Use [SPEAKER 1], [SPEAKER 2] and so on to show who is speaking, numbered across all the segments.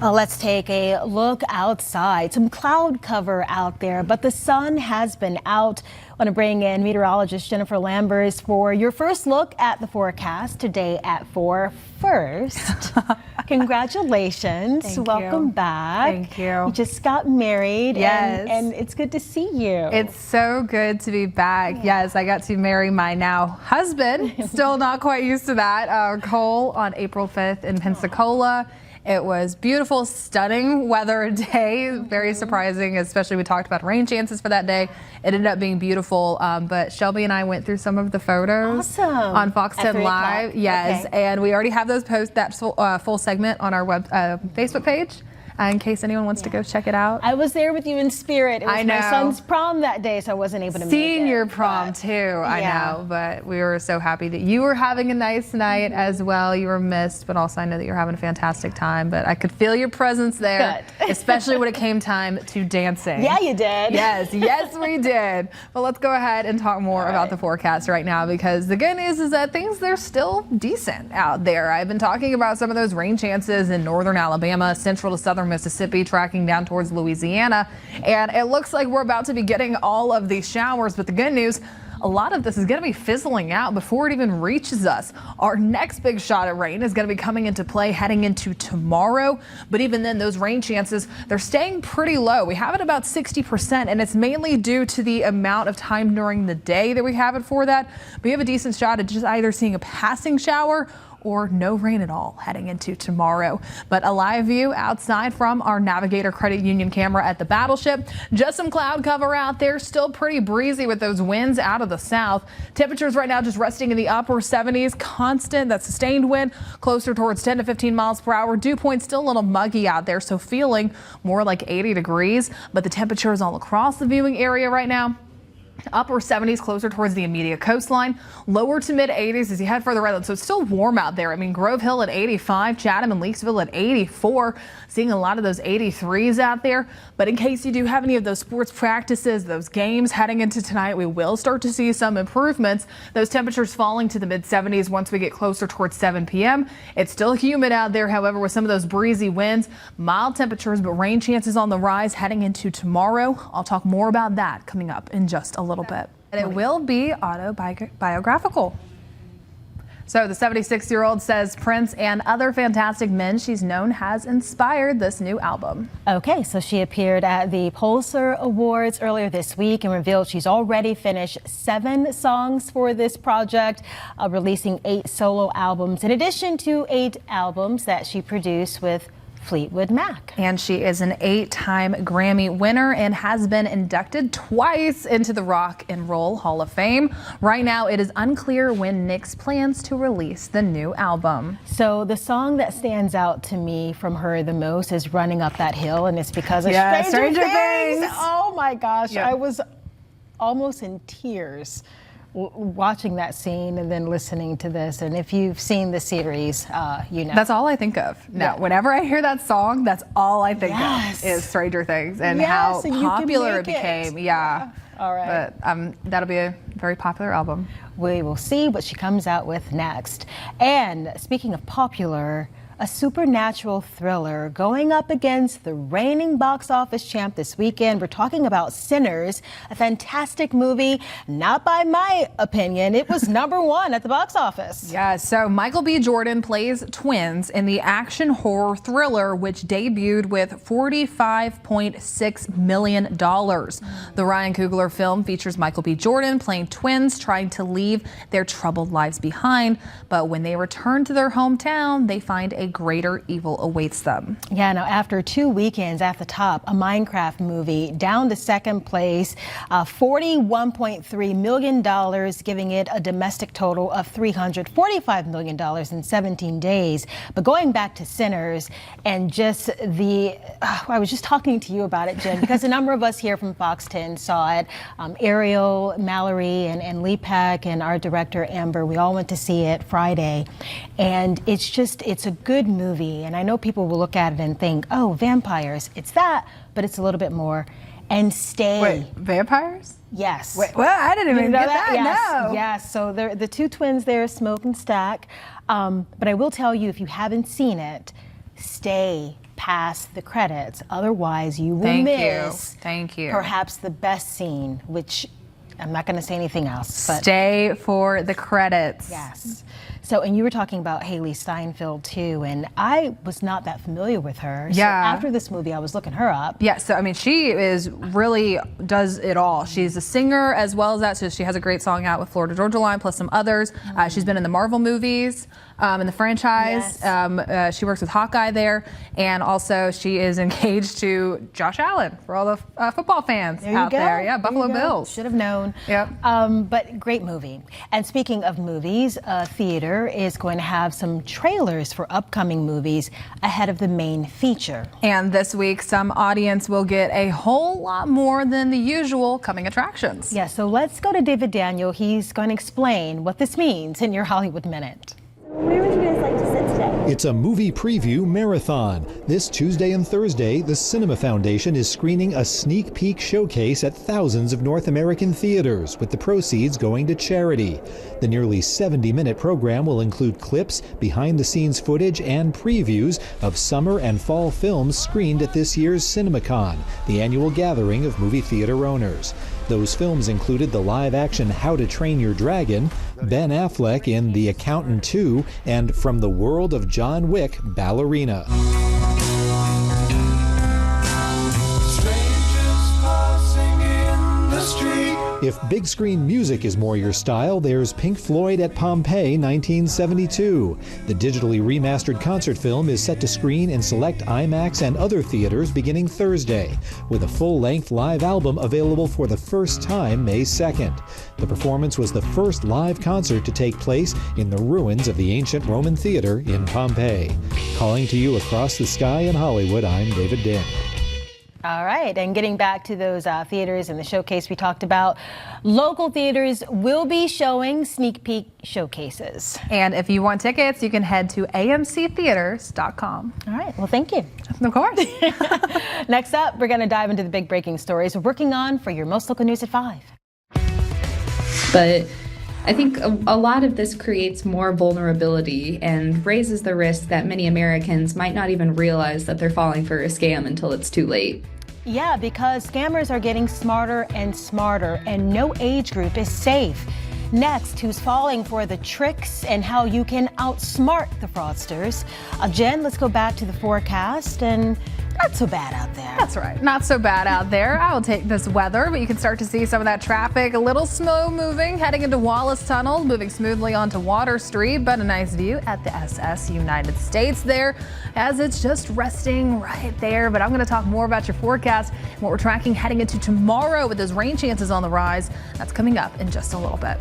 [SPEAKER 1] Let's take a look outside. Some cloud cover out there, but the sun has been out. I want to bring in meteorologist Jennifer Lambers for your first look at the forecast today at 4. First, congratulations.
[SPEAKER 2] Thank
[SPEAKER 1] Welcome
[SPEAKER 2] you.
[SPEAKER 1] back.
[SPEAKER 2] Thank you.
[SPEAKER 1] You just got married.
[SPEAKER 2] Yes.
[SPEAKER 1] And it's good to see you.
[SPEAKER 2] It's so good to be back. Yeah. Yes, I got to marry my now husband. Still not quite used to that. Cole on April 5th in Pensacola. It was beautiful, stunning weather day. Very surprising, especially we talked about rain chances for that day. It ended up being beautiful, but Shelby and I went through some of the photos on Fox 10 Live. Yes, okay. And we already have those posts, that full segment on our Facebook page. In case anyone wants to go check it out.
[SPEAKER 1] I was there with you in spirit. It was my son's prom that day, so I wasn't able to make it.
[SPEAKER 2] Senior prom too, I know, but we were so happy that you were having a nice night as well. You were missed, but also I know that you're having a fantastic time, but I could feel your presence there, especially when it came time to dancing.
[SPEAKER 1] Yeah, you did.
[SPEAKER 2] Yes, yes we did. But let's go ahead and talk more about the forecast right now, because the good news is that things, they're still decent out there. I've been talking about some of those rain chances in northern Alabama, central to southern Mississippi, tracking down towards Louisiana, and it looks like we're about to be getting all of these showers, but the good news, a lot of this is going to be fizzling out before it even reaches us. Our next big shot of rain is going to be coming into play heading into tomorrow, but even then those rain chances, they're staying pretty low. We have it about 60%, and it's mainly due to the amount of time during the day that we have it for that. We have a decent shot at just either seeing a passing shower or no rain at all heading into tomorrow. But a live view outside from our Navigator Credit Union camera at the Battleship. Just some cloud cover out there, still pretty breezy with those winds out of the south. Temperatures right now just resting in the upper 70s, constant, that sustained wind closer towards 10 to 15 miles per hour. Dew point still a little muggy out there, so feeling more like 80 degrees. But the temperatures all across the viewing area right now, upper 70s closer towards the immediate coastline, lower to mid 80s as you head further inland. So it's still warm out there. I mean, Grove Hill at 85, Chatham and Leakesville at 84, seeing a lot of those 83s out there. But in case you do have any of those sports practices, those games heading into tonight, we will start to see some improvements. Those temperatures falling to the mid 70s once we get closer towards 7 p.m. It's still humid out there, however, with some of those breezy winds, mild temperatures, but rain chances on the rise heading into tomorrow. I'll talk more about that coming up in just a little bit. And it will be autobiographical. So the 76-year-old says Prince and other fantastic men she's known has inspired this new album.
[SPEAKER 1] Okay, so she appeared at the Pulitzer Awards earlier this week and revealed she's already finished 7 songs for this project, releasing 8 solo albums in addition to 8 albums that she produced with Fleetwood Mac.
[SPEAKER 2] And she is an 8-time Grammy winner and has been inducted twice into the Rock and Roll Hall of Fame. Right now, it is unclear when Nick's plans to release the new album.
[SPEAKER 1] So the song that stands out to me from her the most is Running Up That Hill, and it's because of Stranger Things. Oh my gosh, I was almost in tears watching that scene and then listening to this. And if you've seen the series, you know.
[SPEAKER 2] That's all I think of. No, whenever I hear that song, that's all I think of is Stranger Things and how popular it became. Yeah.
[SPEAKER 1] All right.
[SPEAKER 2] But that'll be a very popular album.
[SPEAKER 1] We will see what she comes out with next. And speaking of popular, a supernatural thriller going up against the reigning box office champ this weekend. We're talking about Sinners, a fantastic movie. Not by my opinion. It was #1 at the box office.
[SPEAKER 2] Yeah, so Michael B. Jordan plays twins in the action horror thriller, which debuted with $45.6 million. The Ryan Coogler film features Michael B. Jordan playing twins trying to leave their troubled lives behind. But when they return to their hometown, they find a greater evil awaits them.
[SPEAKER 1] Yeah, now after 2 weekends at the top, a Minecraft movie down to second place, $41.3 million, giving it a domestic total of $345 million in 17 days. But going back to Sinners and just I was just talking to you about it, Jen, because a number of us here from Fox 10 saw it. Ariel, Mallory, and Lee Peck, and our director, Amber, we all went to see it Friday. And it's a good movie. And I know people will look at it and think, oh, vampires, it's that, but it's a little bit more. And stay.
[SPEAKER 2] Wait, vampires?
[SPEAKER 1] Yes.
[SPEAKER 2] Wait, well, I didn't even get that.
[SPEAKER 1] Yes,
[SPEAKER 2] No.
[SPEAKER 1] yes. So the 2 twins there, Smoke and Stack. But I will tell you, if you haven't seen it, stay past the credits. Otherwise, you will
[SPEAKER 2] Thank you.
[SPEAKER 1] perhaps the best scene, which I'm not going to say anything else. But
[SPEAKER 2] Stay for the credits.
[SPEAKER 1] yes. So, and you were talking about Haley Steinfeld too, and I was not that familiar with her. So
[SPEAKER 2] Yeah.
[SPEAKER 1] after this movie, I was looking her up.
[SPEAKER 2] Yeah, so I mean, she is really does it all. She's a singer as well as that. So she has a great song out with Florida Georgia Line, plus some others. She's been in the Marvel movies, in the franchise.
[SPEAKER 1] Yes.
[SPEAKER 2] She works with Hawkeye there, and also she is engaged to Josh Allen for all the football fans
[SPEAKER 1] There you
[SPEAKER 2] out
[SPEAKER 1] go.
[SPEAKER 2] there. Yeah,
[SPEAKER 1] There you
[SPEAKER 2] Buffalo
[SPEAKER 1] go.
[SPEAKER 2] Bills.
[SPEAKER 1] Should have known.
[SPEAKER 2] Yep.
[SPEAKER 1] But great movie. And speaking of movies, theater is going to have some trailers for upcoming movies ahead of the main feature.
[SPEAKER 2] And this week, some audience will get a whole lot more than the usual coming attractions.
[SPEAKER 1] Yeah, so let's go to David Daniel. He's going to explain what this means in your Hollywood Minute.
[SPEAKER 3] Where would you guys like to sit today?
[SPEAKER 4] It's a movie preview marathon. This Tuesday and Thursday, the Cinema Foundation is screening a sneak peek showcase at thousands of North American theaters, with the proceeds going to charity. The nearly 70-minute program will include clips, behind-the-scenes footage, and previews of summer and fall films screened at this year's CinemaCon, the annual gathering of movie theater owners. Those films included the live-action How to Train Your Dragon, Ben Affleck in The Accountant 2, and From the World of John Wick, Ballerina. If big screen music is more your style, there's Pink Floyd at Pompeii 1972. The digitally remastered concert film is set to screen in select IMAX and other theaters beginning Thursday, with a full-length live album available for the first time May 2nd. The performance was the first live concert to take place in the ruins of the ancient Roman theater in Pompeii. Calling to you across the sky in Hollywood, I'm David Daniel.
[SPEAKER 1] All right, and getting back to those theaters and the showcase we talked about, local theaters will be showing sneak peek showcases.
[SPEAKER 2] And if you want tickets, you can head to amctheaters.com.
[SPEAKER 1] All right, well, thank you.
[SPEAKER 2] Of course.
[SPEAKER 1] Next up, we're going to dive into the big breaking stories we're working on for your most local news at 5.
[SPEAKER 5] But I think a lot of this creates more vulnerability and raises the risk that many Americans might not even realize that they're falling for a scam until it's too late.
[SPEAKER 1] Yeah, because scammers are getting smarter and smarter, and no age group is safe. Next, who's falling for the tricks and how you can outsmart the fraudsters. Jen, let's go back to the forecast, and not so bad out there.
[SPEAKER 2] That's right. Not so bad out there. I will take this weather, but you can start to see some of that traffic a little slow moving, heading into Wallace Tunnel, moving smoothly onto Water Street, but a nice view at the SS United States there as it's just resting right there. But I'm going to talk more about your forecast and what we're tracking heading into tomorrow with those rain chances on the rise. That's coming up in just a little bit.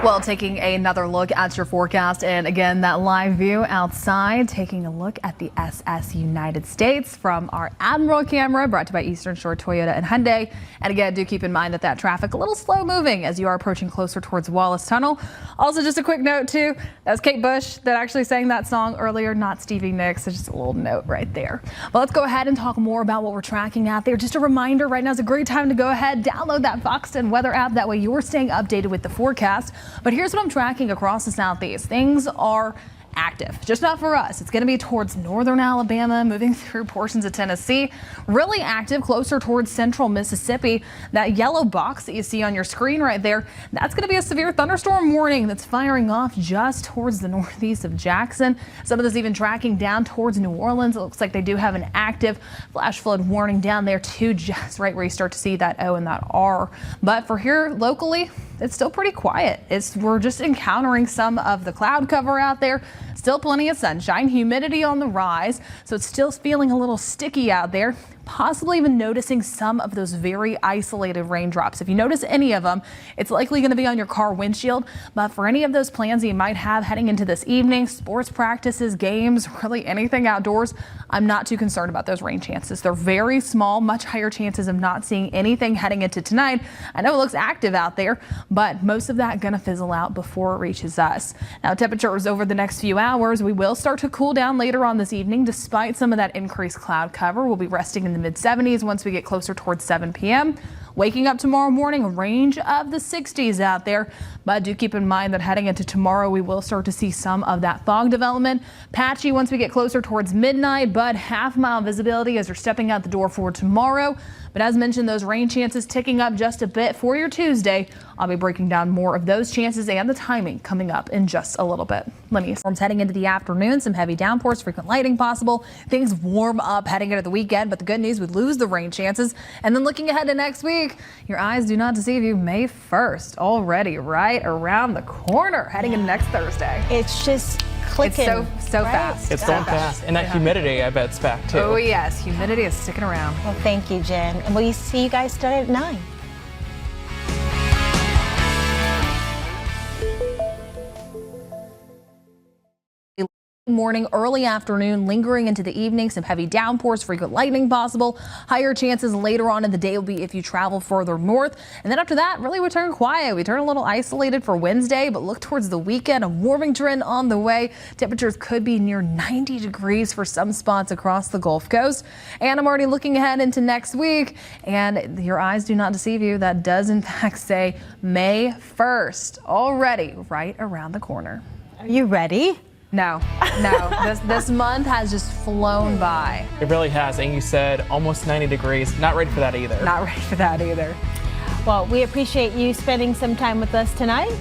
[SPEAKER 2] Well, taking another look at your forecast, and again, that live view outside, taking a look at the SS United States from our Admiral camera, brought to you by Eastern Shore Toyota and Hyundai. And again, do keep in mind that traffic a little slow moving as you are approaching closer towards Wallace Tunnel. Also, just a quick note too, that was Kate Bush that actually sang that song earlier, not Stevie Nicks. So just a little note right there. Well, let's go ahead and talk more about what we're tracking out there. Just a reminder, right now is a great time to go ahead, download that Fox 10 weather app. That way you're staying updated with the forecast. But here's what I'm tracking across the southeast. Things are active, just not for us. It's going to be towards northern Alabama, moving through portions of Tennessee, really active closer towards central Mississippi. That yellow box that you see on your screen right there, that's going to be a severe thunderstorm warning that's firing off just towards the northeast of Jackson. Some of this even tracking down towards New Orleans. It looks like they do have an active flash flood warning down there too, just right where you start to see that O and that R. But for here locally, it's still pretty quiet. We're just encountering some of the cloud cover out there. Still plenty of sunshine, humidity on the rise, so it's still feeling a little sticky out there. Possibly even noticing some of those very isolated raindrops. If you notice any of them, it's likely going to be on your car windshield. But for any of those plans you might have heading into this evening, sports practices, games, really anything outdoors, I'm not too concerned about those rain chances. They're very small, much higher chances of not seeing anything heading into tonight. I know it looks active out there, but most of that going to fizzle out before it reaches us. Now, temperatures over the next few hours, we will start to cool down later on this evening. Despite some of that increased cloud cover, we'll be resting in the mid-70s once we get closer towards 7 p.m. Waking up tomorrow morning, a range of the 60s out there. But do keep in mind that heading into tomorrow, we will start to see some of that fog development. Patchy once we get closer towards midnight, but half-mile visibility as you're stepping out the door for tomorrow. But as mentioned, those rain chances ticking up just a bit for your Tuesday. I'll be breaking down more of those chances and the timing coming up in just a little bit. Storms heading into the afternoon, some heavy downpours, frequent lightning possible. Things warm up heading into the weekend, but the good news, we lose the rain chances. And then looking ahead to next week, your eyes do not deceive you. May 1st already right around the corner heading into next Thursday.
[SPEAKER 1] It's just clicking.
[SPEAKER 2] It's so fast.
[SPEAKER 6] It's going fast. And that humidity, I bet, is back too.
[SPEAKER 2] Oh yes, humidity is sticking around.
[SPEAKER 1] Well, thank you, Jen. And we'll see you guys start at 9.
[SPEAKER 2] Morning, early afternoon, lingering into the evening, some heavy downpours, frequent lightning possible. Higher chances later on in the day will be if you travel further north. And then after that, really we turn quiet. We turn a little isolated for Wednesday, but look towards the weekend. A warming trend on the way. Temperatures could be near 90 degrees for some spots across the Gulf Coast. And I'm already looking ahead into next week. And your eyes do not deceive you. That does in fact say May 1st, already right around the corner.
[SPEAKER 1] Are you ready?
[SPEAKER 2] No. This month has just flown by.
[SPEAKER 6] It really has. And you said almost 90 degrees. Not ready for that either.
[SPEAKER 2] Not ready for that either.
[SPEAKER 1] Well, we appreciate you spending some time with us tonight.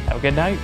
[SPEAKER 6] Have a good night.